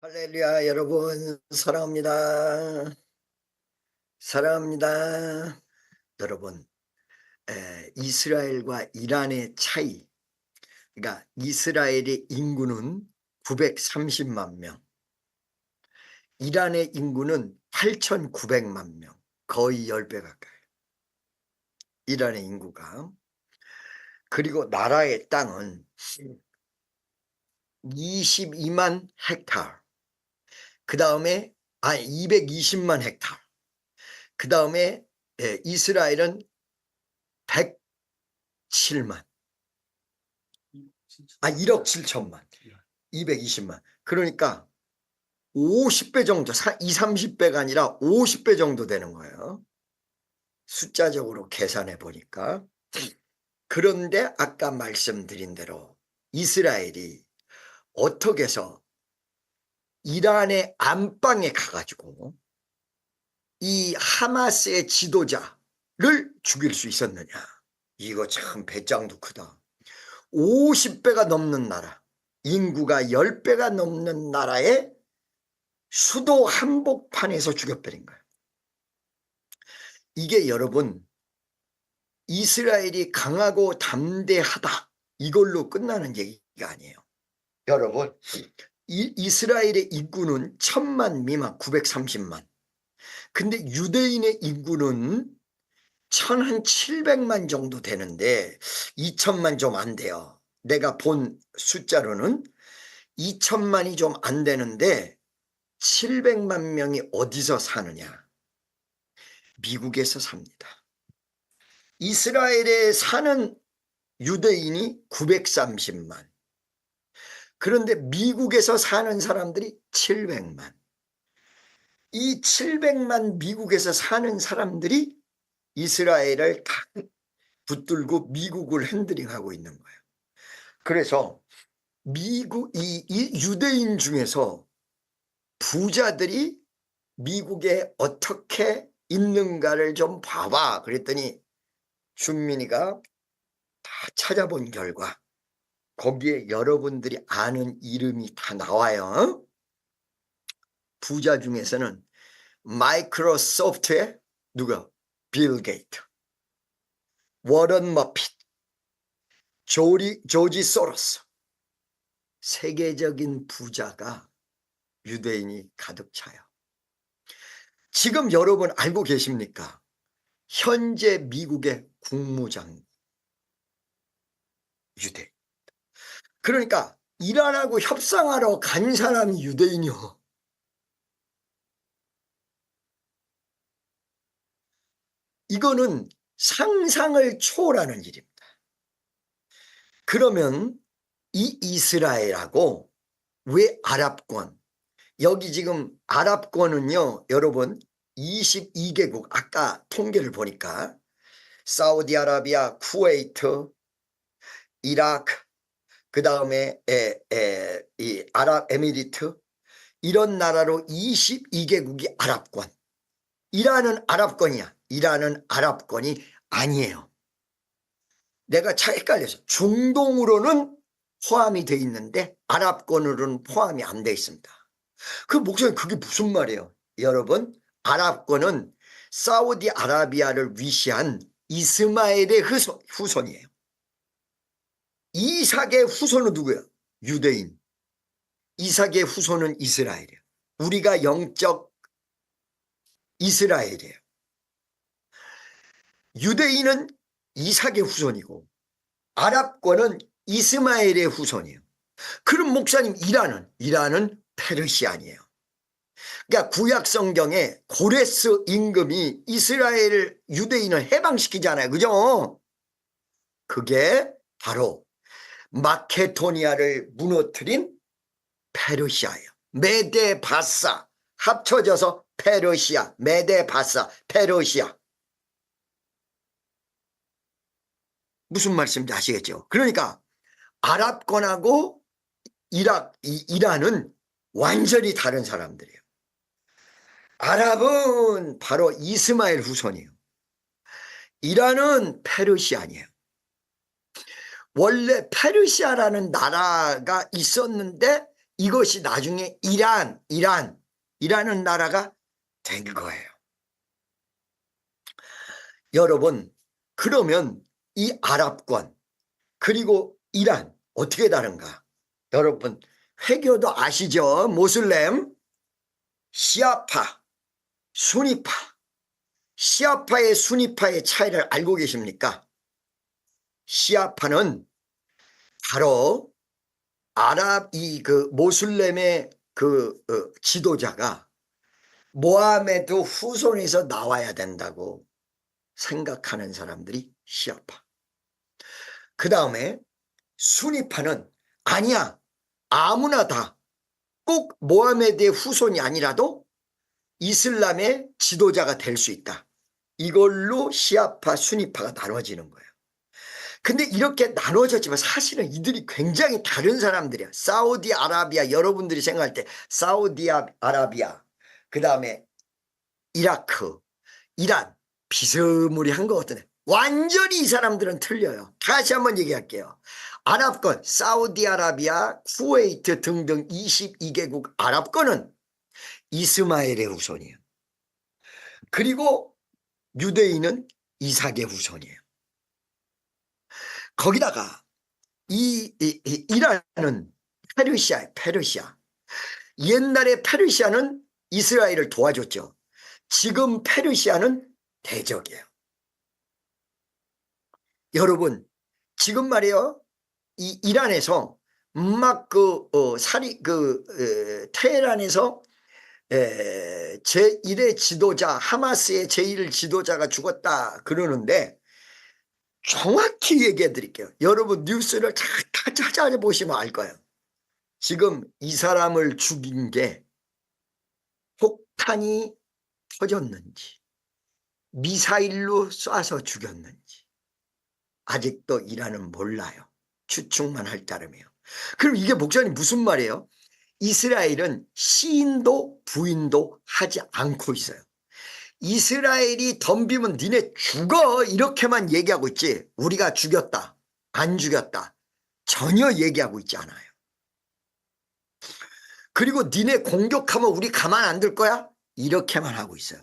할렐루야, 여러분 사랑합니다. 사랑합니다. 여러분, 이스라엘과 이란의 차이. 그러니까 이스라엘의 인구는 930만 명, 이란의 인구는 8,900만 명, 거의 10배 가까이. 이란의 인구가. 그리고 나라의 땅은 22만 헥타르. 그 다음에 220만 헥타르. 그 다음에 이스라엘은 107만 1억 7천만 220만. 그러니까 50배 정도, 20, 30배가 아니라 50배 정도 되는 거예요, 숫자적으로 계산해 보니까. 그런데 아까 말씀드린 대로 이스라엘이 어떻게 해서 이란의 안방에 가가지고 이 하마스의 지도자를 죽일 수 있었느냐. 이거 참 배짱도 크다. 50배가 넘는 나라, 인구가 10배가 넘는 나라의 수도 한복판에서 죽여버린 거예요. 이게 여러분, 이스라엘이 강하고 담대하다 이걸로 끝나는 얘기가 아니에요. 여러분, 이스라엘의 인구는 1000만 미만, 930만. 근데 유대인의 인구는 1700만 정도 되는데 2000만 좀 안 돼요. 내가 본 숫자로는 2000만이 좀 안 되는데 700만 명이 어디서 사느냐? 미국에서 삽니다. 이스라엘에 사는 유대인이 930만. 그런데 미국에서 사는 사람들이 700만. 이 700만 미국에서 사는 사람들이 이스라엘을 다 붙들고 미국을 핸들링하고 있는 거예요. 그래서 이 유대인 중에서 부자들이 미국에 어떻게 있는가를 좀 봐봐 그랬더니 준민이가 다 찾아본 결과 거기에 여러분들이 아는 이름이 다 나와요. 부자 중에서는 마이크로소프트의 누가? 빌 게이트, 워런 머핏, 조지 소로스. 세계적인 부자가 유대인이 가득 차요. 지금 여러분 알고 계십니까? 현재 미국의 국무장 유대인. 그러니까 이란하고 협상하러 간 사람이 유대인이요. 이거는 상상을 초월하는 일입니다. 그러면 이 이스라엘하고 왜 아랍권, 여기 지금 아랍권은요 여러분 22개국, 아까 통계를 보니까 사우디아라비아, 쿠웨이트, 이라크, 그 다음에 이 아랍에미리트, 이런 나라로 22개국이 아랍권. 이란은 아랍권이야. 이란은 아랍권이 아니에요. 내가 잘 헷갈려서 중동으로는 포함이 돼 있는데 아랍권으로는 포함이 안 돼 있습니다. 그 목사님 그게 무슨 말이에요? 여러분, 아랍권은 사우디아라비아를 위시한 이스마엘의 후손이에요. 이삭의 후손은 누구예요? 유대인. 이삭의 후손은 이스라엘이에요. 우리가 영적 이스라엘이에요. 유대인은 이삭의 후손이고 아랍권은 이스마엘의 후손이에요. 그럼 목사님 이란은 페르시안이에요. 그러니까 구약 성경에 고레스 임금이 이스라엘 유대인을 해방시키잖아요. 그죠? 그게 바로 마케도니아를 무너뜨린 페르시아예요. 메데 바사 합쳐져서 페르시아, 메데 바사, 페르시아. 무슨 말씀인지 아시겠죠? 그러니까 아랍권하고 이란은 완전히 다른 사람들이에요. 아랍은 바로 이스마엘 후손이에요. 이란은 페르시아니에요. 원래 페르시아라는 나라가 있었는데 이것이 나중에 이란이라는 나라가 된 거예요. 여러분, 그러면 이 아랍권 그리고 이란 어떻게 다른가? 여러분, 회교도 아시죠? 모슬렘, 시아파, 수니파. 시아파의 수니파의 차이를 알고 계십니까? 시아파는 바로 모슬렘의 지도자가 모하메드 후손에서 나와야 된다고 생각하는 사람들이 시아파. 그 다음에 수니파는 아니야, 아무나 다 꼭 모하메드의 후손이 아니라도 이슬람의 지도자가 될 수 있다. 이걸로 시아파, 수니파가 나눠지는 거예요. 근데 이렇게 나눠졌지만 사실은 이들이 굉장히 다른 사람들이야. 사우디아라비아, 여러분들이 생각할 때 사우디아라비아, 그 다음에 이라크, 이란, 비스무리한 것 같은데 완전히 이 사람들은 틀려요. 다시 한번 얘기할게요. 아랍권, 사우디아라비아, 쿠웨이트 등등 22개국 아랍권은 이스마엘의 후손이에요. 그리고 유대인은 이삭의 후손이에요. 거기다가 이란은 페르시아. 옛날에 페르시아는 이스라엘을 도와줬죠. 지금 페르시아는 대적이에요. 여러분, 지금 말이에요. 이 이란에서 막 테헤란에서 제1의 지도자, 하마스의 제1 지도자가 죽었다 그러는데 정확히 얘기해 드릴게요. 여러분 뉴스를 다 찾아보시면 알 거예요. 지금 이 사람을 죽인 게 폭탄이 터졌는지 미사일로 쏴서 죽였는지 아직도 이란은 몰라요. 추측만 할 따름이에요. 그럼 이게 목사님 무슨 말이에요? 이스라엘은 시인도 부인도 하지 않고 있어요. 이스라엘이 덤비면 니네 죽어 이렇게만 얘기하고 있지 우리가 죽였다 안 죽였다 전혀 얘기하고 있지 않아요. 그리고 니네 공격하면 우리 가만 안 둘 거야? 이렇게만 하고 있어요.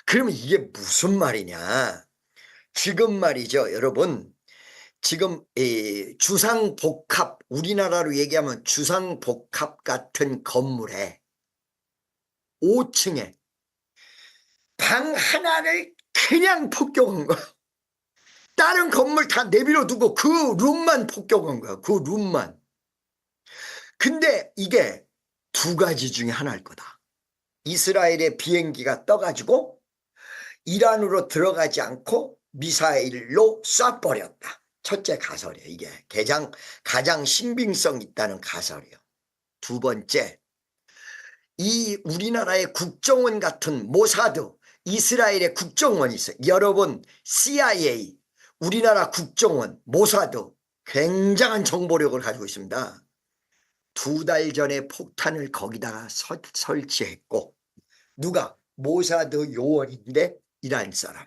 그러면 이게 무슨 말이냐? 지금 말이죠 여러분, 지금 주상복합, 우리나라로 얘기하면 주상복합 같은 건물에 5층에 방 하나를 그냥 폭격한 거야. 다른 건물 다 내버려 두고 그 룸만 폭격한 거야. 그 룸만. 근데 이게 두 가지 중에 하나일 거다. 이스라엘의 비행기가 떠가지고 이란으로 들어가지 않고 미사일로 쏴버렸다. 첫째 가설이에요. 이게 가장 신빙성 있다는 가설이에요. 두 번째, 이 우리나라의 국정원 같은 모사드, 이스라엘의 국정원이 있어요. 여러분 CIA, 우리나라 국정원, 모사드 굉장한 정보력을 가지고 있습니다. 2달 전에 폭탄을 거기다가 설치했고 누가? 모사드 요원인데 이란 사람.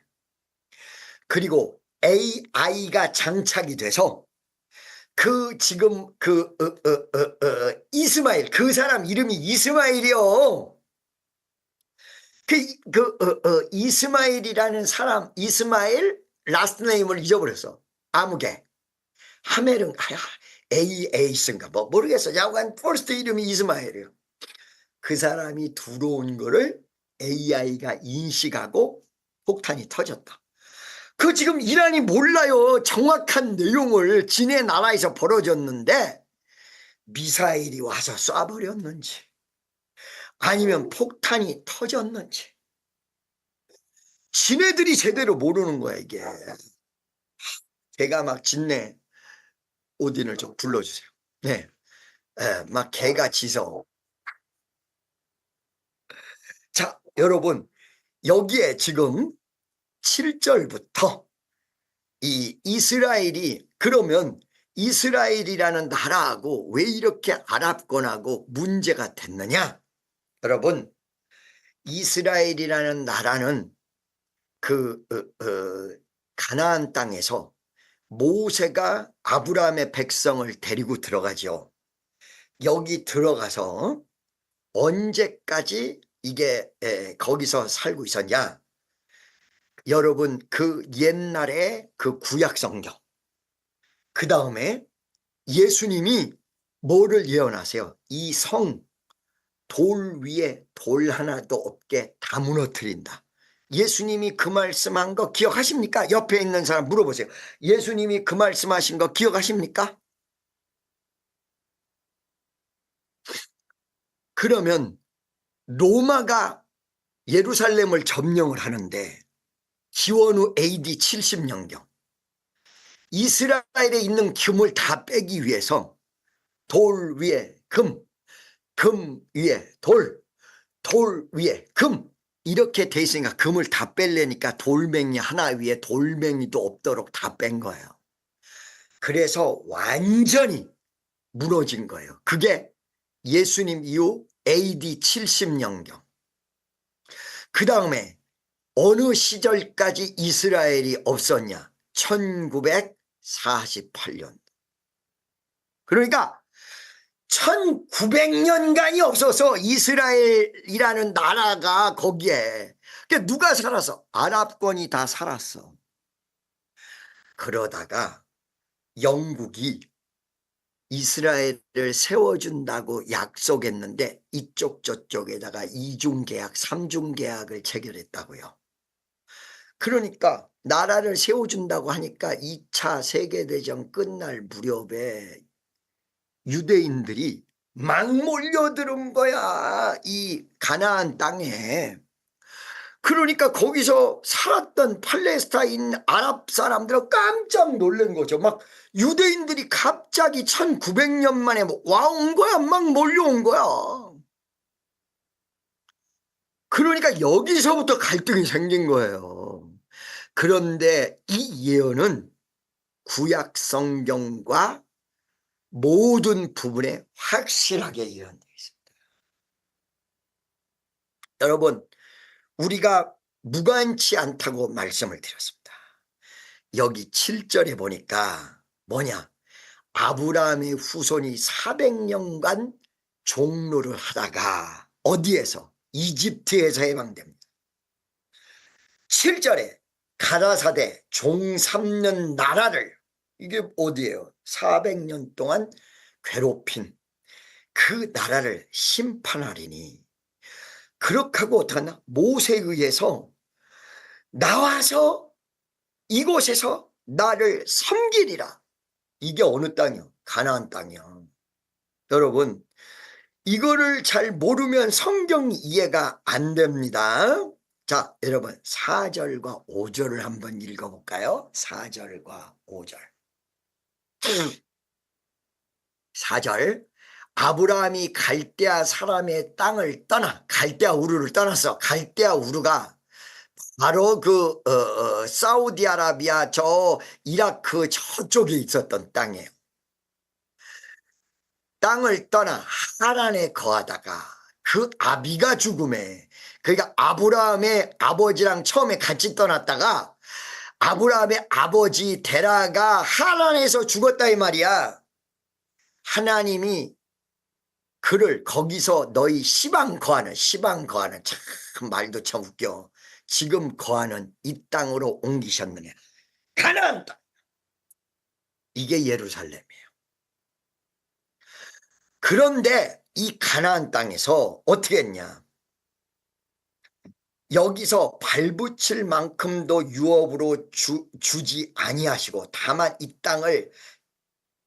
그리고 AI가 장착이 돼서 지금 이스마일, 그 사람 이름이 이스마일이요. 이스마일이라는 사람, 이스마일 라스트 네임을 잊어버렸어. 아무개 하멜은 AA스인가 뭐 모르겠어. 야간 퍼스트 이름이 이스마일이에요. 그 사람이 들어온 거를 AI가 인식하고 폭탄이 터졌다. 그 지금 이란이 몰라요. 정확한 내용을. 지네 나라에서 벌어졌는데 미사일이 와서 쏴버렸는지 아니면 폭탄이 터졌는지 지네들이 제대로 모르는 거야 이게. 제가 막 진네 오딘을 좀 불러주세요. 네, 막 개가 짖어. 자 여러분, 여기에 지금 7절부터 이 이스라엘이, 그러면 이스라엘이라는 나라하고 왜 이렇게 아랍권하고 문제가 됐느냐? 여러분, 이스라엘이라는 나라는 가나안 땅에서 모세가 아브라함의 백성을 데리고 들어가죠. 여기 들어가서 언제까지 이게 거기서 살고 있었냐? 여러분, 그 옛날에 그 구약 성경, 그 다음에 예수님이 뭐를 예언하세요? 이 성 돌 위에 돌 하나도 없게 다 무너뜨린다. 예수님이 그 말씀한 거 기억하십니까? 옆에 있는 사람 물어보세요. 예수님이 그 말씀하신 거 기억하십니까? 그러면 로마가 예루살렘을 점령을 하는데 기원 후 AD 70년경 이스라엘에 있는 금을 다 빼기 위해서 돌 위에 금, 금 위에 돌, 돌 위에 금 이렇게 돼 있으니까 금을 다 뺄래니까 돌멩이 하나 위에 돌멩이도 없도록 다 뺀 거예요. 그래서 완전히 무너진 거예요. 그게 예수님 이후 AD 70년경. 그 다음에 어느 시절까지 이스라엘이 없었냐? 1948년. 그러니까 1900년간이 없어서 이스라엘이라는 나라가 거기에. 그러니까 누가 살아서? 아랍권이 다 살았어. 그러다가 영국이 이스라엘을 세워준다고 약속했는데 이쪽 저쪽에다가 이중계약, 삼중계약을 체결했다고요. 그러니까 나라를 세워준다고 하니까 2차 세계대전 끝날 무렵에 유대인들이 막 몰려드는 거야, 이 가나안 땅에. 그러니까 거기서 살았던 팔레스타인 아랍 사람들은 깜짝 놀란 거죠. 막 유대인들이 갑자기 1900년 만에 와온 거야. 막 몰려온 거야. 그러니까 여기서부터 갈등이 생긴 거예요. 그런데 이 예언은 구약 성경과 모든 부분에 확실하게 예언되어 있습니다. 여러분, 우리가 무관치 않다고 말씀을 드렸습니다. 여기 7절에 보니까 뭐냐? 아브라함의 후손이 400년간 종로를 하다가 어디에서? 이집트에서 해방됩니다. 7절에 가라사대 종 3년 나라를, 이게 어디예요? 400년 동안 괴롭힌 그 나라를 심판하리니, 그렇게 하고 어떡하나? 모세에 의해서 나와서 이곳에서 나를 섬기리라. 이게 어느 땅이요? 가나안 땅이요. 여러분, 이거를 잘 모르면 성경 이해가 안 됩니다. 자, 여러분 4절과 5절을 한번 읽어볼까요? 4절과 5절. 4절, 아브라함이 갈대아 사람의 땅을 떠나, 갈대아 우르를 떠났어. 갈대아 우르가 바로 그 사우디아라비아 저 이라크 저쪽에 있었던 땅이에요. 땅을 떠나 하란에 거하다가 그 아비가 죽음에, 그러니까 아브라함의 아버지랑 처음에 같이 떠났다가 아브라함의 아버지 데라가 하란에서 죽었다 이 말이야. 하나님이 그를 거기서 너희 시방 거하는 참 말도 참 웃겨. 지금 거하는 이 땅으로 옮기셨느냐. 가나안 땅. 이게 예루살렘이에요. 그런데 이 가나안 땅에서 어떻게 했냐. 여기서 발붙일 만큼도 유업으로 주지 아니하시고 다만 이 땅을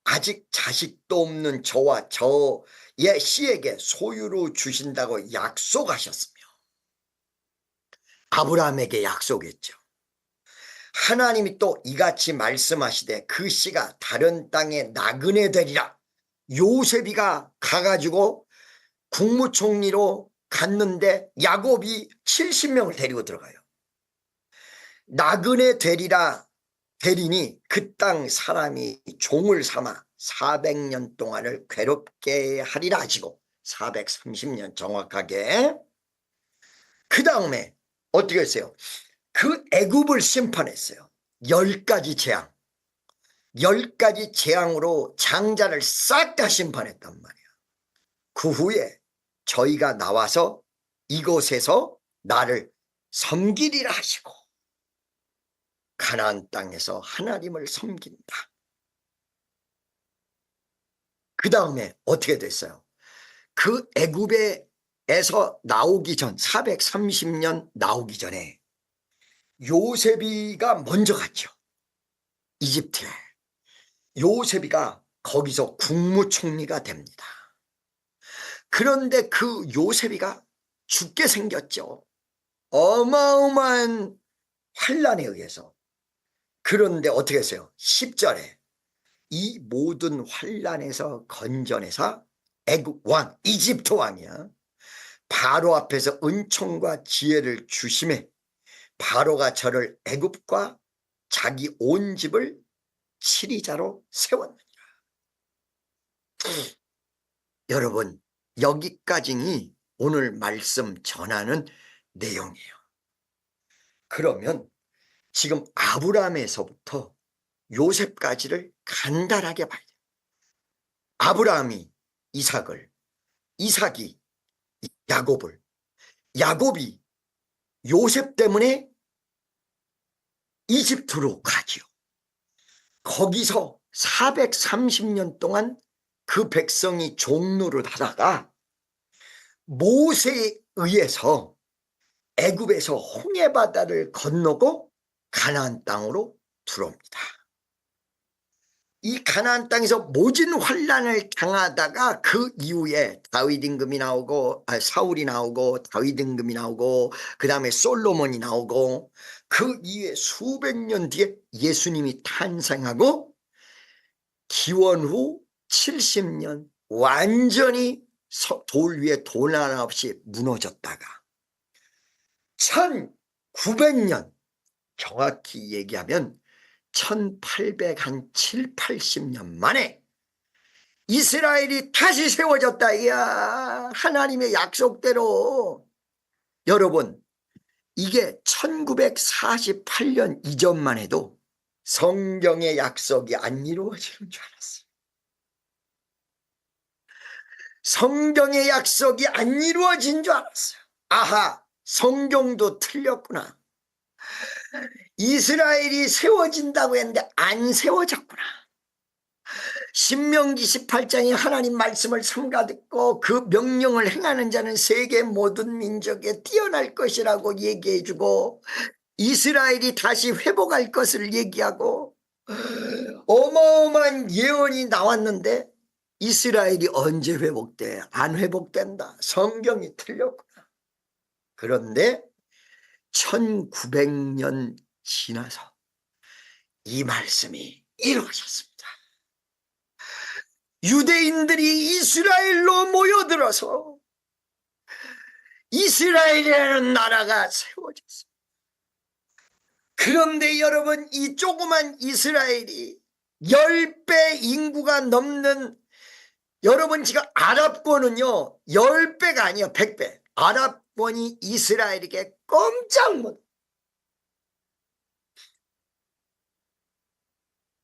아직 자식도 없는 저와 저의 씨에게 소유로 주신다고 약속하셨으며, 아브라함에게 약속했죠. 하나님이 또 이같이 말씀하시되 그 씨가 다른 땅에 나그네 되리라. 요셉이가 가가지고 국무총리로 갔는데 야곱이 70명을 데리고 들어가요. 나그네 되리라. 되리니 그 땅 사람이 종을 삼아 400년 동안을 괴롭게 하리라 하시고, 430년 정확하게. 그 다음에 어떻게 했어요? 그 애굽을 심판했어요. 10가지 재앙. 10가지 재앙으로 장자를 싹 다 심판했단 말이야. 그 후에 저희가 나와서 이곳에서 나를 섬기리라 하시고 가나안 땅에서 하나님을 섬긴다. 그 다음에 어떻게 됐어요? 그 애굽에서 나오기 전 430년 나오기 전에 요셉이가 먼저 갔죠. 이집트에. 요셉이가 거기서 국무총리가 됩니다. 그런데 그 요셉이가 죽게 생겼죠. 어마어마한 환란에 의해서. 그런데 어떻게 했어요? 10절에 이 모든 환란에서 건져내사 애굽 왕, 이집트 왕이야. 바로 앞에서 은총과 지혜를 주심에 바로가 저를 애굽과 자기 온 집을 치리자로 세웠느니라. 여러분, 여기까지 오늘 말씀 전하는 내용이에요. 그러면 지금 아브라함에서부터 요셉까지를 간단하게 봐야 돼요. 아브라함이 이삭을, 이삭이 야곱을, 야곱이 요셉 때문에 이집트로 가지요. 거기서 430년 동안 그 백성이 종노릇 하다가 모세에 의해서 애굽에서 홍해바다를 건너고 가나안 땅으로 들어옵니다. 이 가나안 땅에서 모진 환란을 당하다가 그 이후에 다윗 임금이 나오고 사울이 나오고 다윗 임금이 나오고 그 다음에 솔로몬이 나오고 그 이후에 수백 년 뒤에 예수님이 탄생하고 기원 후 70년 완전히 돌 위에 돌 하나 없이 무너졌다가 1900년 정확히 얘기하면 1807, 80년 만에 이스라엘이 다시 세워졌다. 이야, 하나님의 약속대로. 여러분, 이게 1948년 이전만 해도 성경의 약속이 안 이루어지는 줄 알았어요. 성경의 약속이 안 이루어진 줄 알았어요. 아하, 성경도 틀렸구나. 이스라엘이 세워진다고 했는데 안 세워졌구나. 신명기 18장에 하나님 말씀을 삼가 듣고 그 명령을 행하는 자는 세계 모든 민족에 뛰어날 것이라고 얘기해주고 이스라엘이 다시 회복할 것을 얘기하고 어마어마한 예언이 나왔는데 이스라엘이 언제 회복돼? 안 회복된다. 성경이 틀렸구나. 그런데 1900년 지나서 이 말씀이 이루어졌습니다. 유대인들이 이스라엘로 모여들어서 이스라엘이라는 나라가 세워졌습니다. 그런데 여러분, 이 조그만 이스라엘이 10배 인구가 넘는, 여러분 지금 아랍권은요 10배가 아니에요, 100배. 아랍권이 이스라엘에게 꼼짝 못.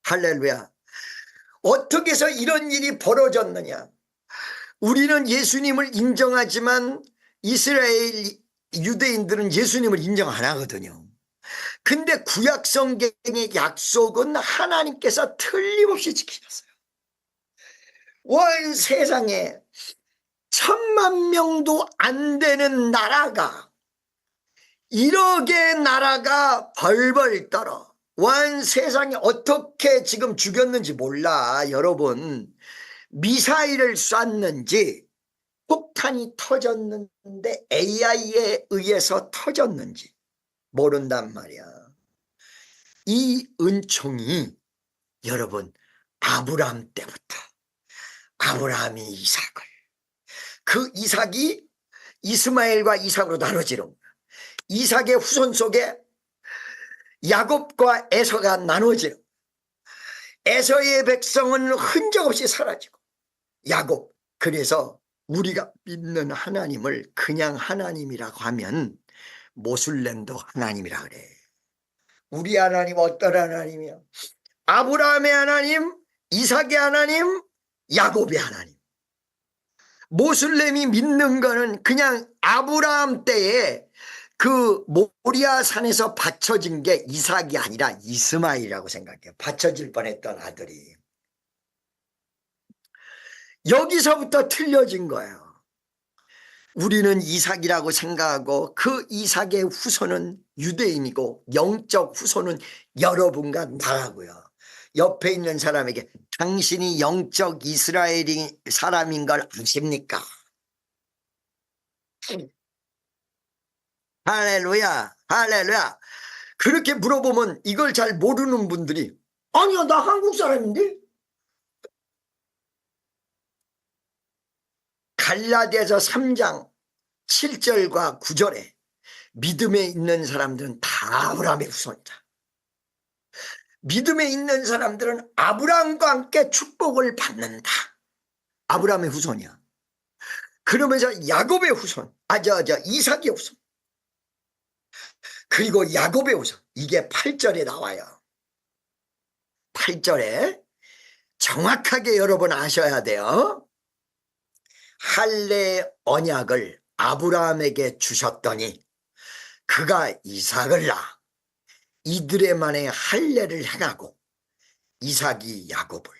할렐루야. 어떻게 해서 이런 일이 벌어졌느냐. 우리는 예수님을 인정하지만 이스라엘 유대인들은 예수님을 인정 안 하거든요. 근데 구약 성경의 약속은 하나님께서 틀림없이 지키셨어요. 온 세상에 1000만 명도 안 되는 나라가, 1억의 나라가 벌벌 떨어 온 세상에 어떻게 지금 죽였는지 몰라. 여러분, 미사일을 쐈는지 폭탄이 터졌는데 AI에 의해서 터졌는지 모른단 말이야. 이 은총이 여러분 아브라함 때부터, 아브라함이 이삭을, 그 이삭이 이스마엘과 이삭으로 나눠지는, 이삭의 후손 속에 야곱과 에서가 나눠지는, 에서의 백성은 흔적 없이 사라지고 야곱, 그래서 우리가 믿는 하나님을 그냥 하나님이라고 하면 모슬렘도 하나님이라 그래. 우리 하나님 어떤 하나님이야? 아브라함의 하나님, 이삭의 하나님, 야곱의 하나님. 모슬렘이 믿는 거는 그냥 아브라함 때에 그 모리아 산에서 바쳐진 게 이삭이 아니라 이스마엘이라고 생각해요. 바쳐질 뻔했던 아들이. 여기서부터 틀려진 거예요. 우리는 이삭이라고 생각하고 그 이삭의 후손은 유대인이고 영적 후손은 여러분과 나라고요. 옆에 있는 사람에게 당신이 영적 이스라엘이 사람인 걸 아십니까? 할렐루야, 할렐루야. 그렇게 물어보면 이걸 잘 모르는 분들이 아니야, 나 한국 사람인데? 갈라디아서 3장 7절과 9절에 믿음에 있는 사람들은 다 아브라함의 후손이다. 믿음에 있는 사람들은 아브라함과 함께 축복을 받는다. 아브라함의 후손이야. 그러면서 야곱의 후손, 이삭의 후손, 그리고 야곱의 후손. 이게 8절에 나와요. 8절에 정확하게 여러분 아셔야 돼요. 할례 언약을 아브라함에게 주셨더니 그가 이삭을 낳아 이들에만의 할례를 행하고 이삭이 야곱을,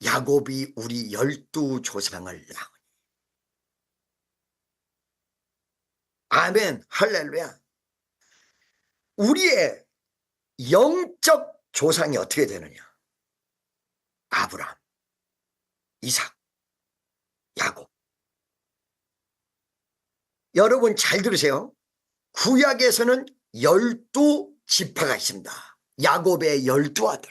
야곱이 우리 12조상을 낳으니. 아멘, 할렐루야. 우리의 영적 조상이 어떻게 되느냐? 아브라함, 이삭, 야곱. 여러분 잘 들으세요. 구약에서는 12지파가 있습니다. 야곱의 12아들.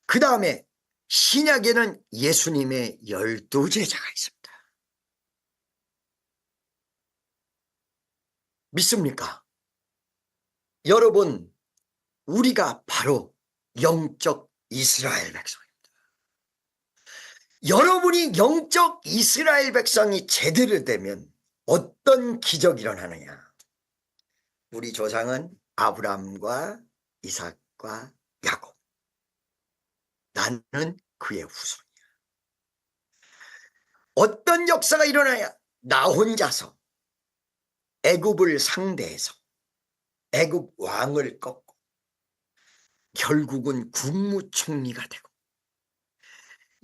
그 다음에 신약에는 예수님의 12제자가 있습니다. 믿습니까? 여러분, 우리가 바로 영적 이스라엘 백성입니다. 여러분이 영적 이스라엘 백성이 제대로 되면 어떤 기적이 일어나느냐? 우리 조상은 아브라함과 이삭과 야곱. 나는 그의 후손이야. 어떤 역사가 일어나야 나 혼자서 애굽을 상대해서 애굽 왕을 꺾고 결국은 국무총리가 되고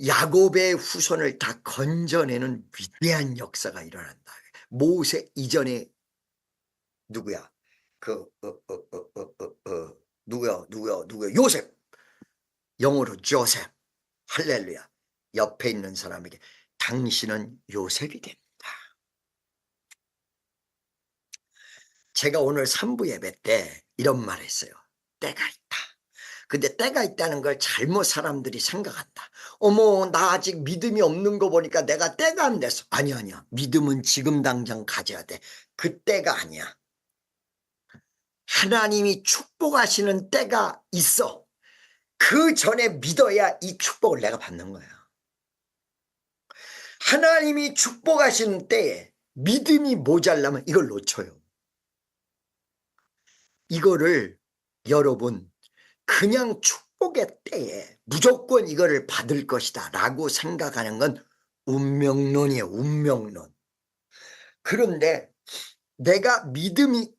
야곱의 후손을 다 건져내는 위대한 역사가 일어난다. 모세 이전에 누구야? 누구야? 요셉. 영어로 조셉. 할렐루야. 옆에 있는 사람에게 당신은 요셉이 됩니다. 제가 오늘 3부 예배 때 이런 말 했어요. 때가 있다. 근데 때가 있다는 걸 잘못 사람들이 생각한다. 어머, 나 아직 믿음이 없는 거 보니까 내가 때가 안 됐어. 아니야. 믿음은 지금 당장 가져야 돼. 그 때가 아니야. 하나님이 축복하시는 때가 있어. 그 전에 믿어야 이 축복을 내가 받는 거야. 하나님이 축복하시는 때에 믿음이 모자라면 이걸 놓쳐요. 이거를 여러분 그냥 축복의 때에 무조건 이거를 받을 것이다 라고 생각하는 건 운명론이에요. 운명론. 그런데 내가 믿음이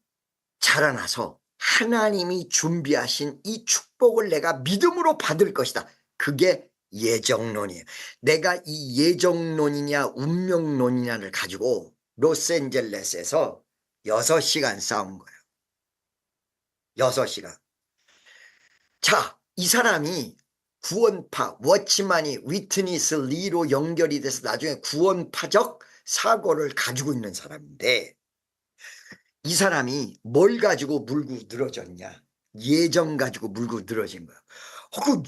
자라나서 하나님이 준비하신 이 축복을 내가 믿음으로 받을 것이다. 그게 예정론이에요. 내가 이 예정론이냐 운명론이냐를 가지고 로스앤젤레스에서 6시간 싸운 거예요. 6시간. 자, 이 사람이 구원파, 워치만이 위트니스 리로 연결이 돼서 나중에 구원파적 사고를 가지고 있는 사람인데 이 사람이 뭘 가지고 물고 늘어졌냐? 예정 가지고 물고 늘어진 거야. 그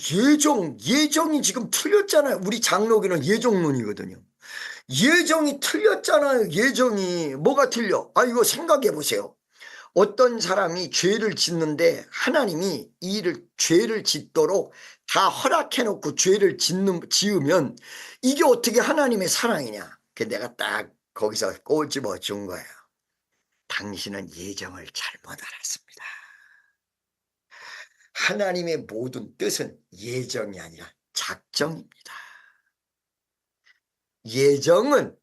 예정이 지금 틀렸잖아요. 우리 장로교는 예정론이거든요. 예정이 틀렸잖아요. 예정이. 뭐가 틀려? 이거 생각해 보세요. 어떤 사람이 죄를 짓는데 하나님이 이 일을 죄를 짓도록 다 허락해놓고 죄를 지으면 이게 어떻게 하나님의 사랑이냐? 내가 딱 거기서 꼬집어 준 거예요. 당신은 예정을 잘못 알았습니다. 하나님의 모든 뜻은 예정이 아니라 작정입니다. 예정은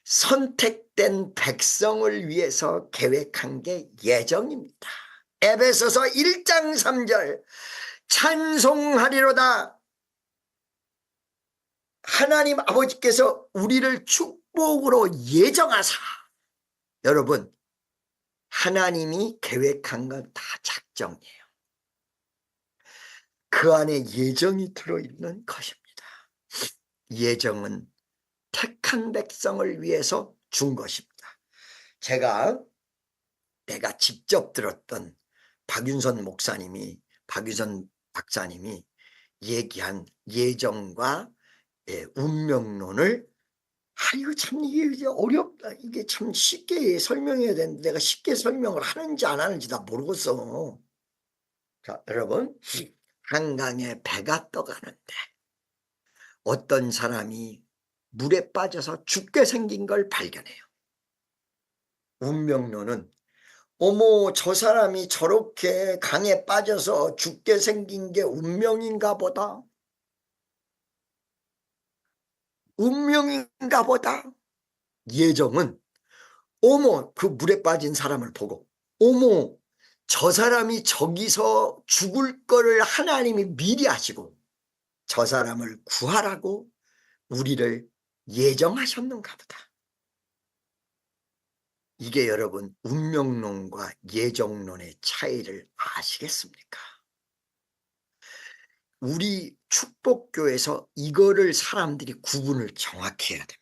선택된 백성을 위해서 계획한 게 예정입니다. 에베소서 1장 3절 찬송하리로다. 하나님 아버지께서 우리를 축복으로 예정하사. 여러분, 하나님이 계획한 건 다 작정이에요. 그 안에 예정이 들어있는 것입니다. 예정은 택한 백성을 위해서 준 것입니다. 내가 직접 들었던 박윤선 박사님이 얘기한 예정과 운명론을 이거 참 이게 어렵다. 이게 참 쉽게 설명해야 되는데 내가 쉽게 설명을 하는지 안 하는지 다 모르겠어. 자, 여러분, 한강에 배가 떠가는데 어떤 사람이 물에 빠져서 죽게 생긴 걸 발견해요. 운명론은 어머, 저 사람이 저렇게 강에 빠져서 죽게 생긴 게 운명인가 보다. 운명인가 보다. 예정은 어머, 그 물에 빠진 사람을 보고 어머, 저 사람이 저기서 죽을 거를 하나님이 미리 아시고 저 사람을 구하라고 우리를 예정하셨는가 보다. 이게 여러분 운명론과 예정론의 차이를 아시겠습니까? 우리 축복교에서 이거를 사람들이 구분을 정확히 해야 됩니다.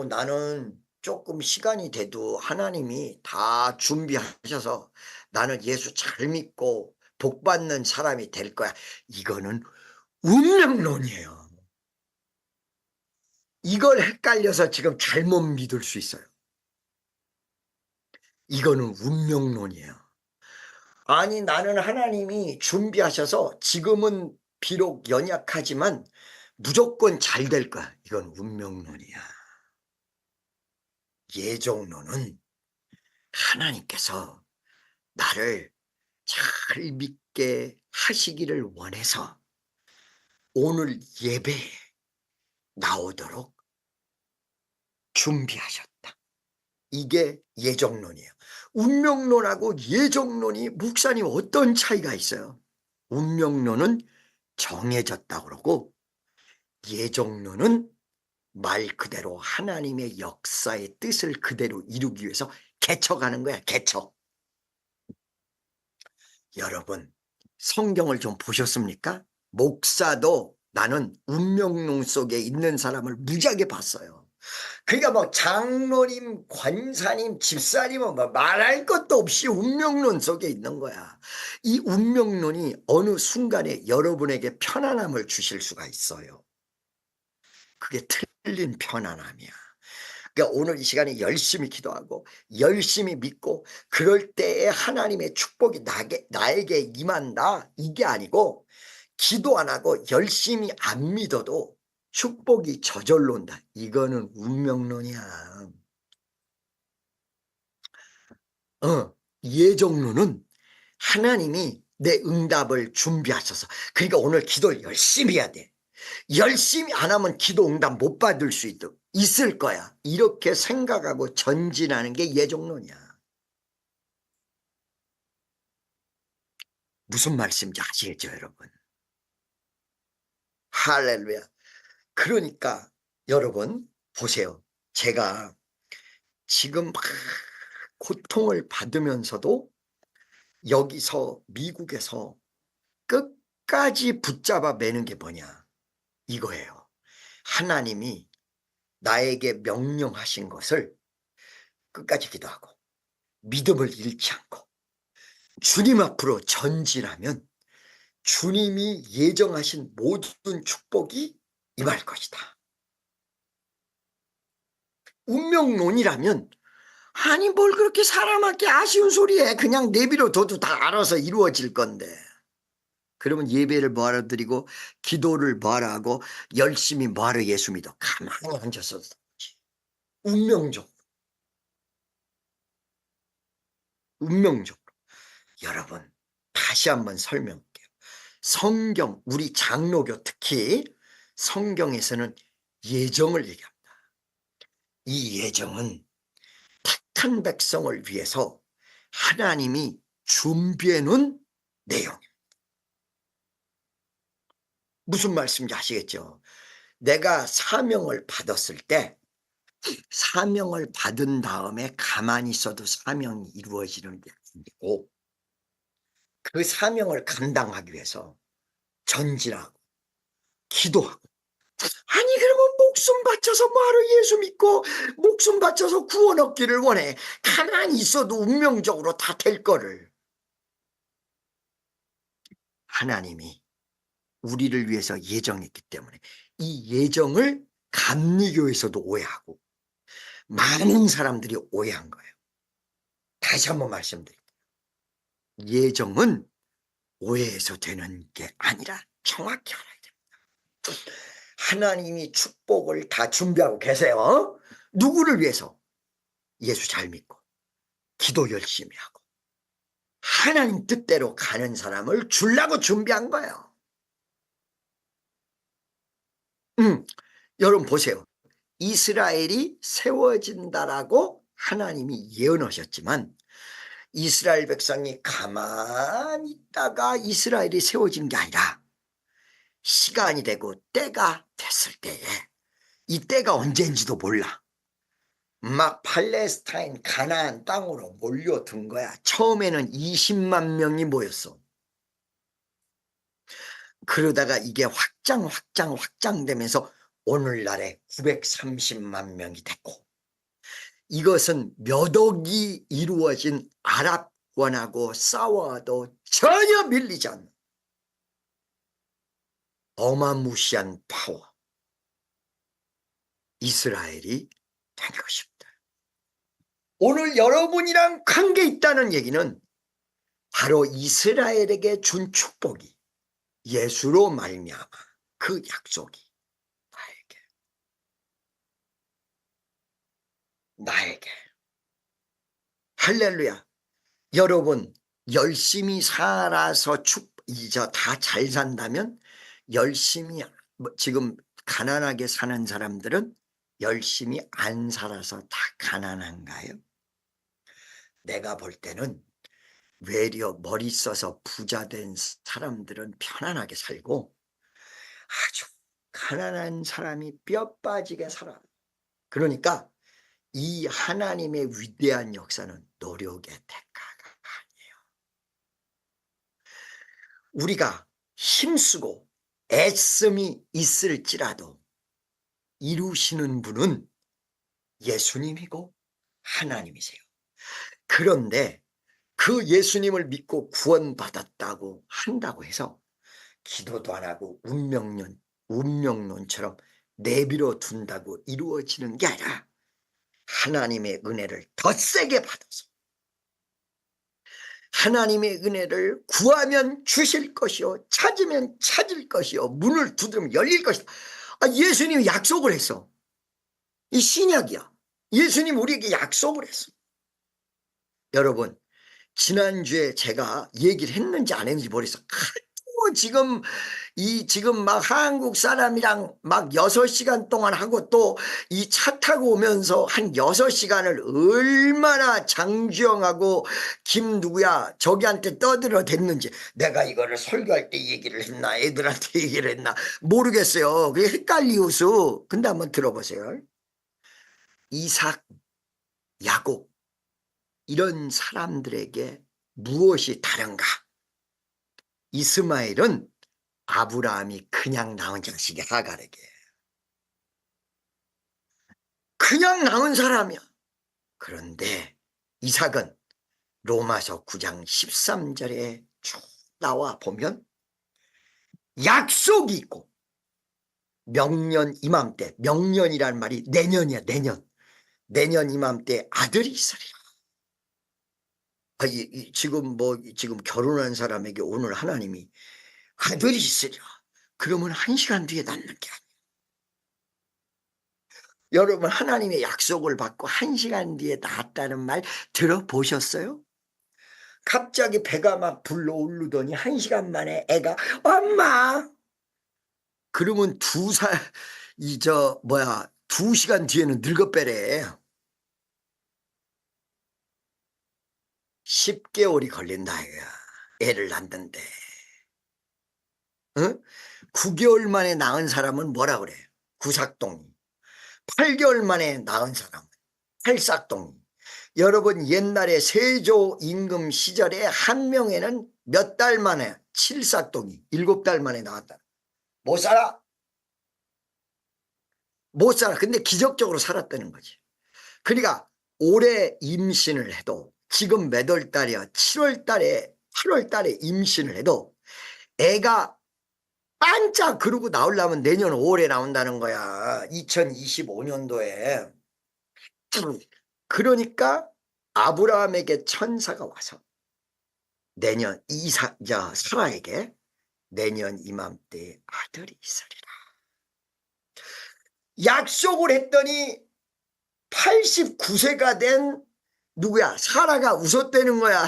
나는 조금 시간이 돼도 하나님이 다 준비하셔서 나는 예수 잘 믿고 복 받는 사람이 될 거야. 이거는 운명론이에요. 이걸 헷갈려서 지금 잘못 믿을 수 있어요. 이거는 운명론이에요. 아니, 나는 하나님이 준비하셔서 지금은 비록 연약하지만 무조건 잘 될 거야. 이건 운명론이야. 예정론은 하나님께서 나를 잘 믿게 하시기를 원해서 오늘 예배에 나오도록 준비하셨다. 이게 예정론이에요. 운명론하고 예정론이 목사님 어떤 차이가 있어요? 운명론은 정해졌다 그러고 예정론은 말 그대로 하나님의 역사의 뜻을 그대로 이루기 위해서 개척하는 거야. 개척. 여러분, 성경을 좀 보셨습니까? 목사도 나는 운명론 속에 있는 사람을 무지하게 봤어요. 그러니까 뭐 장로님, 권사님, 집사님은 뭐 말할 것도 없이 운명론 속에 있는 거야. 이 운명론이 어느 순간에 여러분에게 편안함을 주실 수가 있어요. 그게 틀린 편안함이야. 그러니까 오늘 이 시간에 열심히 기도하고 열심히 믿고 그럴 때에 하나님의 축복이 나에게 임한다. 이게 아니고 기도 안 하고 열심히 안 믿어도 축복이 저절로 온다. 이거는 운명론이야. 예정론은 하나님이 내 응답을 준비하셔서 그러니까 오늘 기도를 열심히 해야 돼. 열심히 안 하면 기도 응답 못 받을 수 있을 거야. 이렇게 생각하고 전진하는 게 예정론이야. 무슨 말씀인지 아시겠죠, 여러분? 할렐루야. 그러니까 여러분 보세요. 제가 지금 막 고통을 받으면서도 여기서 미국에서 끝까지 붙잡아 매는 게 뭐냐? 이거예요. 하나님이 나에게 명령하신 것을 끝까지 기도하고 믿음을 잃지 않고 주님 앞으로 전진하면 주님이 예정하신 모든 축복이 임할 것이다. 운명론이라면 아니 뭘 그렇게 사람한테 아쉬운 소리해. 그냥 내비로 둬도 다 알아서 이루어질 건데. 그러면 예배를 뭐하러 드리고 기도를 뭐하러 하고 열심히 뭐하러 예수 믿어. 가만히 앉아서 운명적으로. 운명적으로. 여러분 다시 한번 설명할게요. 성경, 우리 장로교 특히 성경에서는 예정을 얘기합니다. 이 예정은 택한 백성을 위해서 하나님이 준비해 놓은 내용입니다. 무슨 말씀인지 아시겠죠? 내가 사명을 받았을 때 사명을 받은 다음에 가만히 있어도 사명이 이루어지는 게 아니고 그 사명을 감당하기 위해서 전진하고 기도하고 아니 그러면 목숨 바쳐서 뭐하러 예수 믿고 목숨 바쳐서 구원 얻기를 원해. 가만히 있어도 운명적으로 다 될 거를 하나님이 우리를 위해서 예정했기 때문에 이 예정을 감리교에서도 오해하고 많은 사람들이 오해한 거예요. 다시 한번 말씀드릴게요. 예정은 오해해서 되는 게 아니라 정확히 알아야 됩니다. 하나님이 축복을 다 준비하고 계세요. 누구를 위해서? 예수 잘 믿고 기도 열심히 하고 하나님 뜻대로 가는 사람을 주려고 준비한 거예요. 여러분 보세요. 이스라엘이 세워진다라고 하나님이 예언하셨지만 이스라엘 백성이 가만히 있다가 이스라엘이 세워진 게 아니라 시간이 되고 때가 됐을 때에 이 때가 언제인지도 몰라. 막 팔레스타인 가나안 땅으로 몰려든 거야. 처음에는 20만 명이 모였어. 그러다가 이게 확장되면서 오늘날에 930만 명이 됐고 이것은 몇 억이 이루어진 아랍권하고 싸워도 전혀 밀리지 않는 어마무시한 파워 이스라엘이 된 것입니다. 오늘 여러분이랑 관계 있다는 얘기는 바로 이스라엘에게 준 축복이 예수로 말미암아 그 약속이 나에게 할렐루야. 여러분 열심히 살아서 다 잘 산다면 열심히 지금 가난하게 사는 사람들은 열심히 안 살아서 다 가난한가요? 내가 볼 때는 외려 머리 써서 부자 된 사람들은 편안하게 살고 아주 가난한 사람이 뼈 빠지게 살아. 그러니까 이 하나님의 위대한 역사는 노력의 대가가 아니에요. 우리가 힘쓰고 애씀이 있을지라도 이루시는 분은 예수님이고 하나님이세요. 그런데 그 예수님을 믿고 구원받았다고 한다고 해서 기도도 안 하고 운명론처럼 내버려 둔다고 이루어지는 게 아니라 하나님의 은혜를 더 세게 받아서 하나님의 은혜를 구하면 주실 것이요 찾으면 찾을 것이요 문을 두드리면 열릴 것이다. 예수님이 약속을 했어. 이 신약이야. 예수님 우리에게 약속을 했어. 여러분 지난주에 제가 얘기를 했는지 안 했는지 모르겠어. 지금 막 한국 사람이랑 막 6시간 동안 하고 또 이 차 타고 오면서 한 6시간을 얼마나 장주영하고 김 저기한테 떠들어 댔는지 내가 이거를 설교할 때 얘기를 했나 애들한테 얘기를 했나 모르겠어요. 그게 헷갈리우수. 근데 한번 들어보세요. 이삭, 야곱 이런 사람들에게 무엇이 다른가? 이스마엘은 아브라함이 그냥 낳은 자식이 하갈에게 그냥 낳은 사람이야. 그런데 이삭은 로마서 9장 13절에 쭉 나와 보면 약속이 있고 명년 이맘때 명년이란 말이 내년이야. 내년 이맘때 아들이 있으리라. 지금 결혼한 사람에게 오늘 하나님이 아들이 있으리라. 그러면 1시간 뒤에 낳는 게 아니야. 여러분 하나님의 약속을 받고 1시간 뒤에 낳았다는 말 들어보셨어요? 갑자기 배가 막 불러오르더니 1시간 만에 애가 엄마 그러면 2시간 뒤에는 늙어빼래. 10개월이 걸린다 이거야. 애를 낳는데. 응? 9개월 만에 낳은 사람은 뭐라 그래? 구삭동이. 8개월 만에 낳은 사람은 팔싹동이. 여러분 옛날에 세조 임금 시절에 한 명에는 몇 달 만에 칠삭동이 7달 만에 나왔다. 못 살아. 못 살아. 근데 기적적으로 살았다는 거지. 그러니까 올해 임신을 해도 지금 몇 월 달이야? 7월 달에 8월 달에 임신을 해도 애가 반짝 그러고 나오려면 내년 5월에 나온다는 거야. 2025년도에. 그러니까 아브라함에게 천사가 와서 내년 사라에게 내년 이맘때에 아들이 있으리라. 약속을 했더니 89세가 된 누구야? 사라가 웃었다는 거야.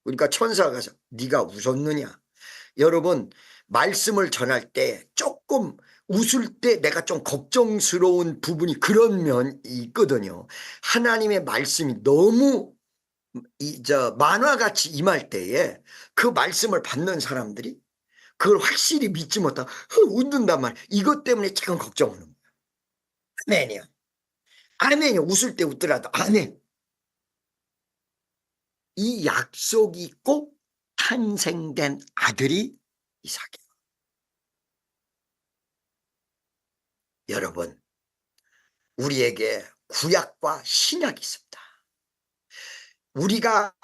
그러니까 천사가 가서 네가 웃었느냐? 여러분 말씀을 전할 때 조금 웃을 때 내가 좀 걱정스러운 부분이 그런 면이 있거든요. 하나님의 말씀이 너무 만화같이 임할 때에 그 말씀을 받는 사람들이 그걸 확실히 믿지 못하고 웃는단 말이야. 이것 때문에 조금 걱정하는 거야. 아멘이요. 아멘이요. 웃을 때 웃더라도 아멘. 이 약속이 꼭 탄생된 아들이 이삭이에요. 여러분 우리에게 구약과 신약이 있습니다. 우리가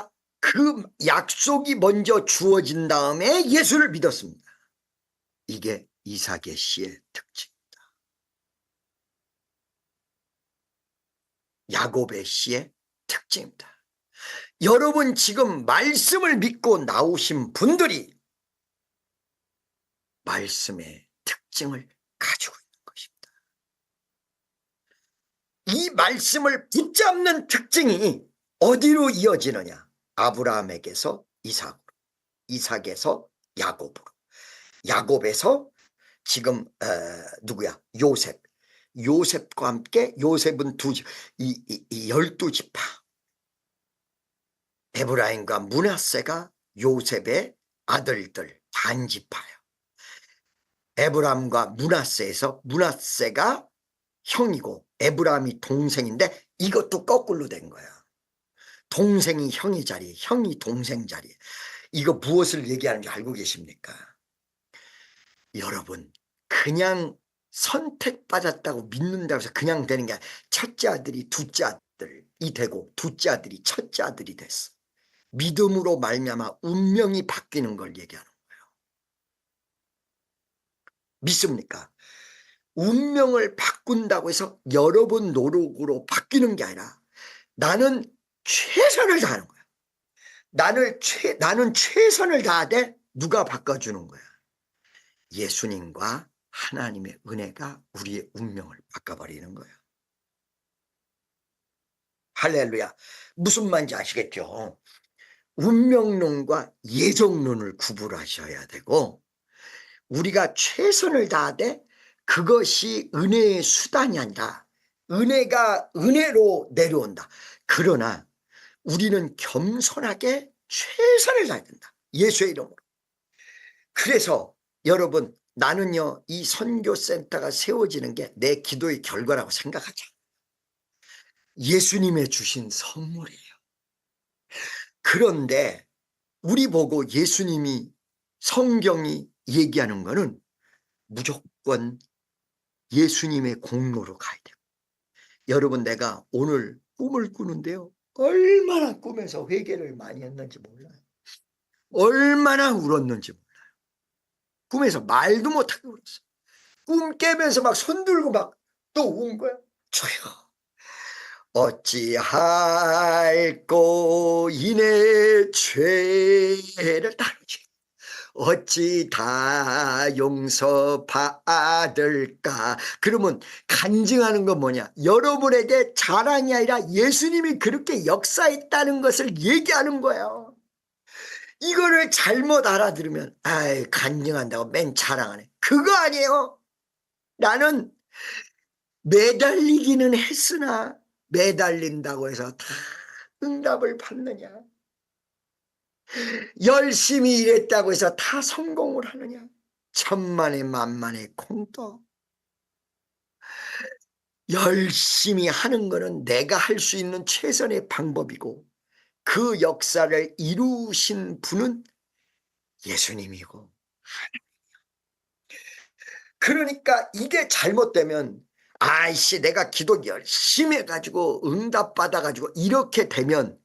그 약속이 먼저 주어진 다음에 예수를 믿었습니다. 이게 이삭의 씨의 특징입니다. 야곱의 씨의 특징입니다. 여러분 지금 말씀을 믿고 나오신 분들이 말씀의 특징을 가지고 있는 것입니다. 이 말씀을 붙잡는 특징이 어디로 이어지느냐? 아브라함에게서 이삭으로, 이삭에서 야곱으로, 야곱에서 지금 누구야? 요셉. 요셉과 함께 요셉은 12지파. 에브라임과 므낫세가 요셉의 아들들 반지파예요. 에브람과 므낫세에서 므낫세가 형이고 에브람이 동생인데 이것도 거꾸로 된 거야. 동생이 형이 자리, 형이 동생 자리. 이거 무엇을 얘기하는지 알고 계십니까? 여러분 그냥 선택받았다고 믿는다고 해서 그냥 되는 게 아니라 첫째 아들이 둘째 아들이 되고 둘째 아들이 첫째 아들이 됐어. 믿음으로 말미암아 운명이 바뀌는 걸 얘기하는 거예요. 믿습니까? 운명을 바꾼다고 해서 여러분 노력으로 바뀌는 게 아니라 나는 최선을 다하는 거야. 나는 최선을 다하되 누가 바꿔주는 거야? 예수님과 하나님의 은혜가 우리의 운명을 바꿔버리는 거예요. 할렐루야. 무슨 말인지 아시겠죠? 운명론과 예정론을 구분하셔야 되고 우리가 최선을 다하되 그것이 은혜의 수단이 아니라 은혜가 은혜로 내려온다. 그러나 우리는 겸손하게 최선을 다해야 된다. 예수의 이름으로. 그래서 여러분 나는요 이 선교센터가 세워지는 게 내 기도의 결과라고 생각하자. 예수님의 주신 선물이에요. 그런데 우리 보고 예수님이 성경이 얘기하는 거는 무조건 예수님의 공로로 가야 돼요. 여러분 내가 오늘 꿈을 꾸는데요. 얼마나 꿈에서 회개를 많이 했는지 몰라요. 얼마나 울었는지 몰라요. 꿈에서 말도 못하게 울었어. 꿈 깨면서 막 손 들고 막 또 운 거야. 주여 어찌할꼬 이내 죄를 다루지 어찌 다 용서받을까? 그러면 간증하는 건 뭐냐? 여러분에게 자랑이 아니라 예수님이 그렇게 역사했다는 것을 얘기하는 거예요. 이거를 잘못 알아들으면 아이 간증한다고 맨 자랑하네. 그거 아니에요. 나는 매달리기는 했으나 매달린다고 해서 다 응답을 받느냐? 열심히 일했다고 해서 다 성공을 하느냐? 천만에 만만에 공도. 열심히 하는 거는 내가 할 수 있는 최선의 방법이고 그 역사를 이루신 분은 예수님이고, 그러니까 이게 잘못되면 아이씨 내가 기도 열심히 해가지고 응답 받아가지고 이렇게 되면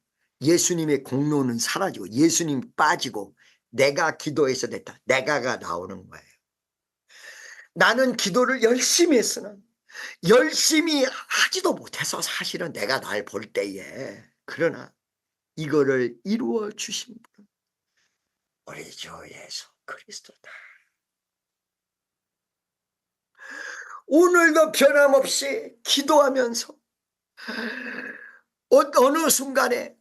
예수님의 공로는 사라지고 예수님 빠지고 내가 기도해서 됐다, 내가가 나오는 거예요. 나는 기도를 열심히 했으나 열심히 하지도 못해서 사실은 내가 날 볼 때에, 그러나 이거를 이루어 주신 분은 우리 주 예수 그리스도다. 오늘도 변함없이 기도하면서 어느 순간에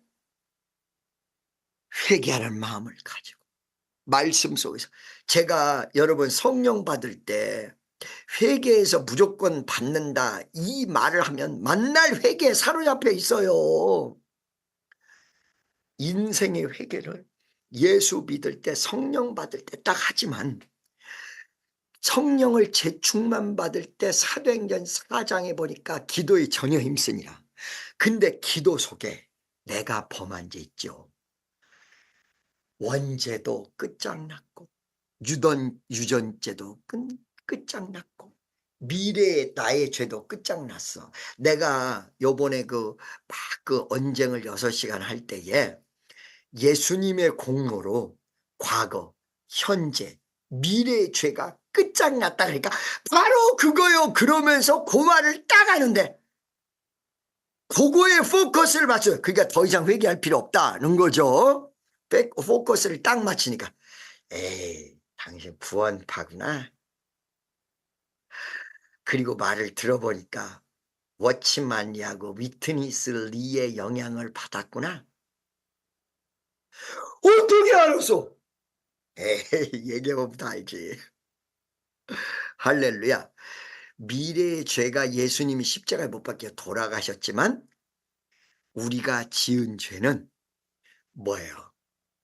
회개하는 마음을 가지고 말씀 속에서, 제가 여러분 성령 받을 때 회개해서 무조건 받는다 이 말을 하면 만날 회개에 사로잡혀 있어요. 인생의 회개를 예수 믿을 때 성령 받을 때 딱 하지만 성령을 재충만 받을 때 사도행전 4장에 보니까 기도에 전혀 힘쓰니라. 근데 기도 속에 내가 범한 죄 있죠. 원죄도 끝장났고 유전죄도 끝장났고 미래의 나의 죄도 끝장났어. 내가 요번에 그 언쟁을 6시간 할 때에 예수님의 공로로 과거, 현재, 미래의 죄가 끝장났다 그러니까 바로 그거요. 그러면서 그 말을 딱 하는데 그거에 포커스를 맞춰요. 그러니까 더 이상 회개할 필요 없다는 거죠. 포커스를 딱 맞추니까 에이 당신 구원파구나. 그리고 말을 들어보니까 워치만리하고 위트니스 리의 영향을 받았구나. 어떻게 알았어? 에이 얘기해보면 다 알지. 할렐루야. 미래의 죄가 예수님이 십자가에 못 박혀 돌아가셨지만 우리가 지은 죄는 뭐예요?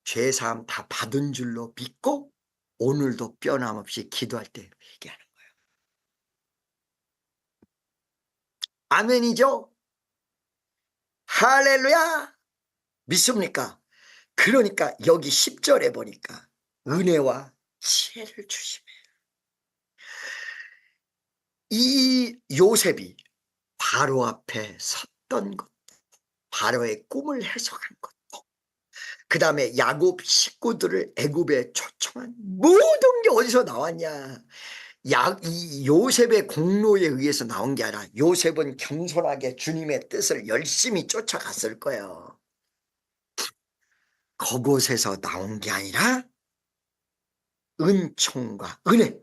죄사함 다 받은 줄로 믿고 오늘도 변함없이 기도할 때 회개하는 거예요. 아멘이죠? 할렐루야. 믿습니까? 그러니까 여기 10절에 보니까 은혜와 지혜를 주시네. 이 요셉이 바로 앞에 섰던 것, 바로의 꿈을 해석한 것, 그 다음에 야곱 식구들을 애굽에 초청한 모든 게 어디서 나왔냐? 이 요셉의 공로에 의해서 나온 게 아니라 요셉은 겸손하게 주님의 뜻을 열심히 쫓아갔을 거예요. 그곳에서 나온 게 아니라 은총과 은혜,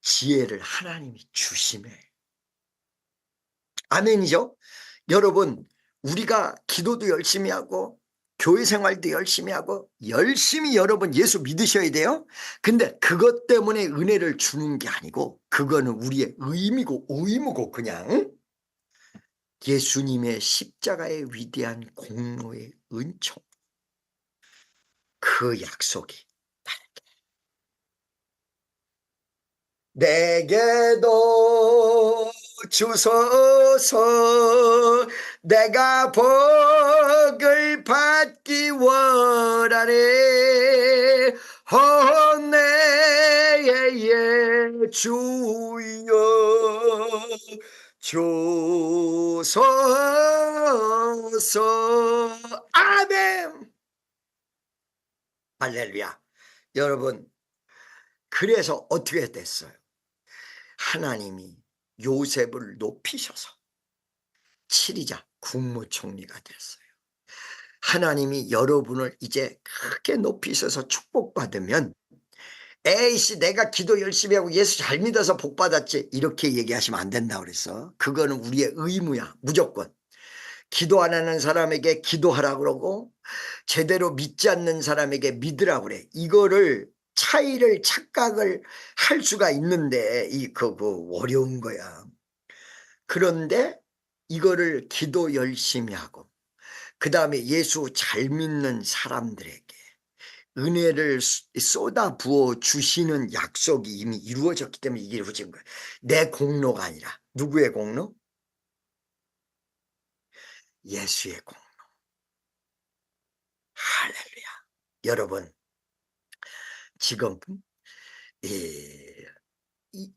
지혜를 하나님이 주심에. 아멘이죠? 여러분, 우리가 기도도 열심히 하고 교회 생활도 열심히 하고 열심히 여러분 예수 믿으셔야 돼요. 근데 그것 때문에 은혜를 주는 게 아니고 그거는 우리의 의미고 의무고 그냥 예수님의 십자가의 위대한 공로의 은총, 그 약속이 내게도 주소서 내가 복을 받기 원하네 헌내의 주여 주소서. 아멘. 할렐루야. 여러분, 그래서 어떻게 됐어요? 하나님이 요셉을 높이셔서 7위자 국무총리가 됐어요. 하나님이 여러분을 이제 크게 높이셔서 축복받으면 에이씨 내가 기도 열심히 하고 예수 잘 믿어서 복 받았지 이렇게 얘기하시면 안 된다 그랬어. 그거는 우리의 의무야. 무조건. 기도 안 하는 사람에게 기도하라 그러고 제대로 믿지 않는 사람에게 믿으라 그래. 이거를 차이를 착각을 할 수가 있는데 그 어려운 거야. 그런데 이거를 기도 열심히 하고 그다음에 예수 잘 믿는 사람들에게 은혜를 쏟아 부어 주시는 약속이 이미 이루어졌기 때문에 이게 이루어진 거예요. 내 공로가 아니라 누구의 공로? 예수의 공로. 할렐루야. 여러분 지금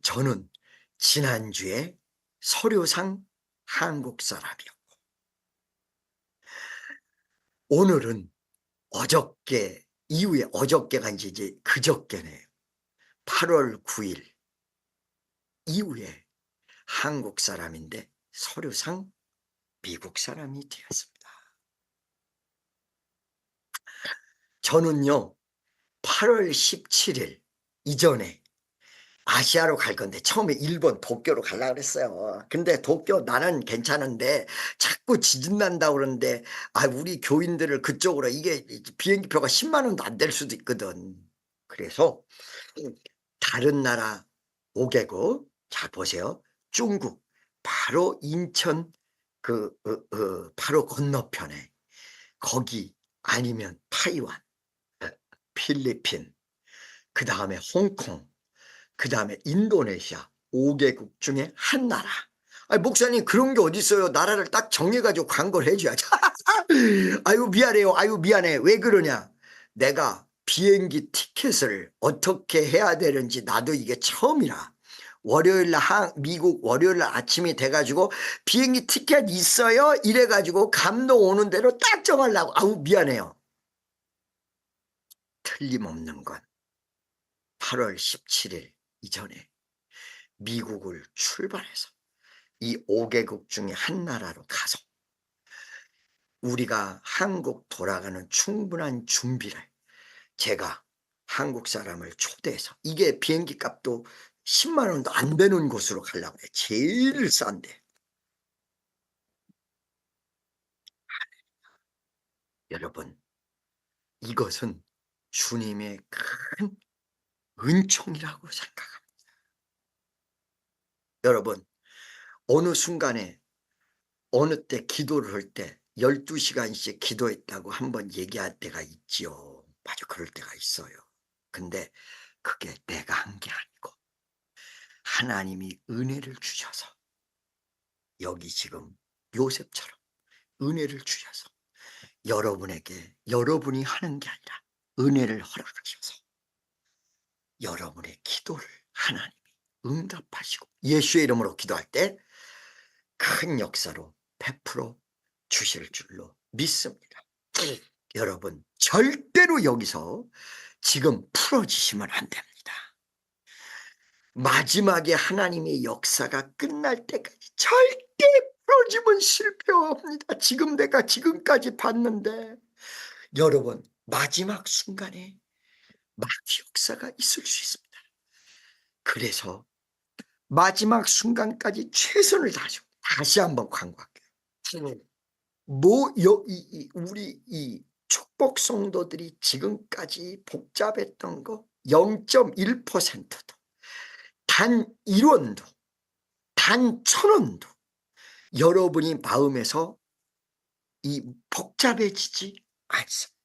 저는 지난주에 서류상 한국 사람이었고 오늘은 어저께 이후에 어저께가 이제 그저께네요. 8월 9일 이후에 한국 사람인데 서류상 미국 사람이 되었습니다. 저는요 8월 17일 이전에 아시아로 갈 건데 처음에 일본 도쿄로 가려고 그랬어요. 근데 도쿄 나는 괜찮은데 자꾸 지진 난다고 그러는데 우리 교인들을 그쪽으로 이게 비행기표가 10만 원도 안 될 수도 있거든. 그래서 다른 나라 5개국 자 보세요. 중국 바로 인천 바로 건너편에 거기 아니면 타이완 필리핀 그 다음에 홍콩 그 다음에 인도네시아 5개국 중에 한 나라. 목사님 그런 게 어디 있어요. 나라를 딱 정해가지고 광고를 해줘야죠. 아유 미안해요. 아유 미안해. 왜 그러냐. 내가 비행기 티켓을 어떻게 해야 되는지 나도 이게 처음이라. 월요일날 미국 월요일날 아침이 돼가지고 비행기 티켓 있어요? 이래가지고 감독 오는 대로 딱 정하려고. 아우 미안해요. 틀림없는 건 8월 17일 이전에 미국을 출발해서 이 5개국 중에 한 나라로 가서 우리가 한국 돌아가는 충분한 준비를 제가 한국 사람을 초대해서 이게 비행기 값도 10만 원도 안 되는 곳으로 가려고 해. 제일 싼데. 여러분 이것은 주님의 큰 은총이라고 생각합니다. 여러분 어느 순간에 어느 때 기도를 할 때 12시간씩 기도했다고 한번 얘기할 때가 있지요. 맞아 그럴 때가 있어요. 근데 그게 내가 한 게 아니고 하나님이 은혜를 주셔서 여기 지금 요셉처럼 은혜를 주셔서 여러분에게 여러분이 하는 게 아니라 은혜를 허락하셔서 여러분의 기도를 하나님이 응답하시고 예수의 이름으로 기도할 때 큰 역사로 베풀어 주실 줄로 믿습니다. 여러분 절대로 여기서 지금 풀어지시면 안 됩니다. 마지막에 하나님의 역사가 끝날 때까지 절대 풀어지면 실패합니다. 지금 내가 지금까지 봤는데 여러분 마지막 순간에 마귀 역사가 있을 수 있습니다. 그래서 마지막 순간까지 최선을 다하시고 다시 한번 광고할게요. 우리 이 축복 성도들이 지금까지 복잡했던 거 0.1%도 단 1원도 단 1,000원도 여러분이 마음에서 이 복잡해지지 않습니다.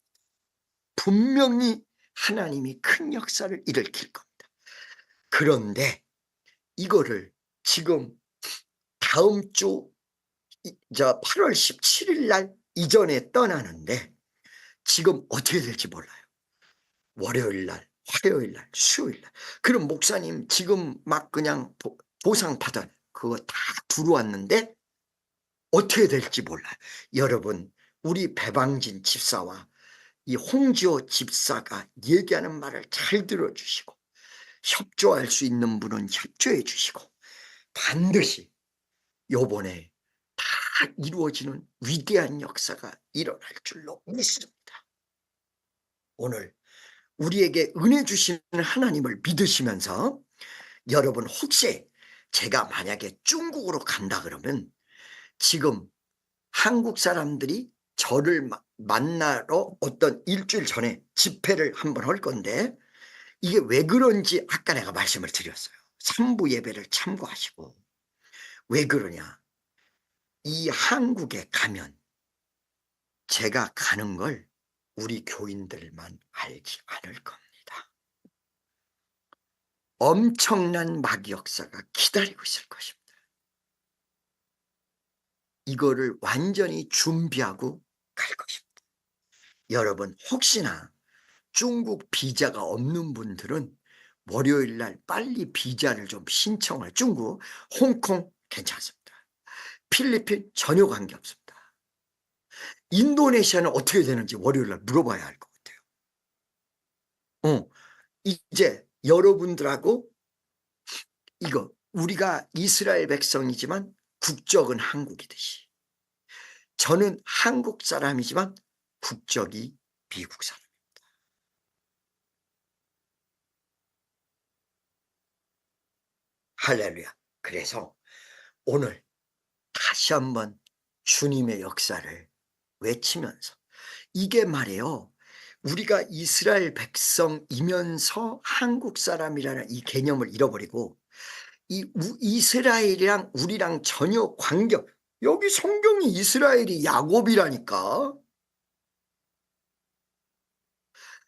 분명히 하나님이 큰 역사를 일으킬 겁니다. 그런데 이거를 지금 다음 주 8월 17일 날 이전에 떠나는데 지금 어떻게 될지 몰라요. 월요일 날, 화요일 날, 수요일 날. 그럼 목사님 지금 막 그냥 보상 받아 그거 다 들어왔는데 어떻게 될지 몰라요. 여러분 우리 배방진 집사와 이 홍지호 집사가 얘기하는 말을 잘 들어주시고 협조할 수 있는 분은 협조해 주시고 반드시 요번에 다 이루어지는 위대한 역사가 일어날 줄로 믿습니다. 오늘 우리에게 은혜 주시는 하나님을 믿으시면서 여러분 혹시 제가 만약에 중국으로 간다 그러면 지금 한국 사람들이 저를 만나러 어떤 일주일 전에 집회를 한번 할 건데 이게 왜 그런지 아까 내가 말씀을 드렸어요. 3부 예배를 참고하시고. 왜 그러냐, 이 한국에 가면 제가 가는 걸 우리 교인들만 알지 않을 겁니다. 엄청난 마귀 역사가 기다리고 있을 것입니다. 이거를 완전히 준비하고 갈 것입니다. 여러분 혹시나 중국 비자가 없는 분들은 월요일 날 빨리 비자를 좀 신청을. 중국, 홍콩 괜찮습니다. 필리핀 전혀 관계없습니다. 인도네시아는 어떻게 되는지 월요일 날 물어봐야 할 것 같아요. 이제 여러분들하고 이거 우리가 이스라엘 백성이지만 국적은 한국이듯이 저는 한국 사람이지만 국적이 미국 사람. 할렐루야. 그래서 오늘 다시 한번 주님의 역사를 외치면서 이게 말이에요. 우리가 이스라엘 백성이면서 한국 사람이라는 이 개념을 잃어버리고 이스라엘이랑 우리랑 전혀 여기 성경이 이스라엘이 야곱이라니까.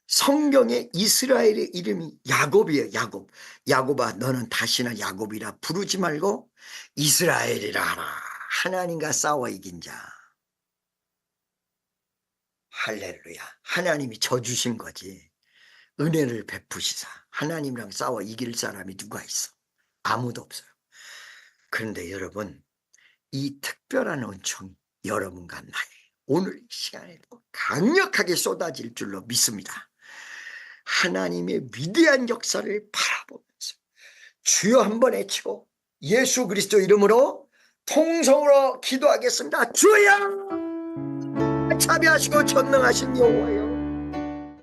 성경에 이스라엘의 이름이 야곱이에요. 야곱. 야곱아 너는 다시는 야곱이라 부르지 말고 이스라엘이라 하라. 하나님과 싸워 이긴 자. 할렐루야. 하나님이 져주신 거지. 은혜를 베푸시사 하나님이랑 싸워 이길 사람이 누가 있어? 아무도 없어요. 그런데 여러분 이 특별한 은총이 여러분과 나의 오늘 이 시간에도 강력하게 쏟아질 줄로 믿습니다. 하나님의 위대한 역사를 바라보면서 주여 한번 외치고 예수 그리스도 이름으로 통성으로 기도하겠습니다. 주여! 자비하시고 전능하신 여호와여,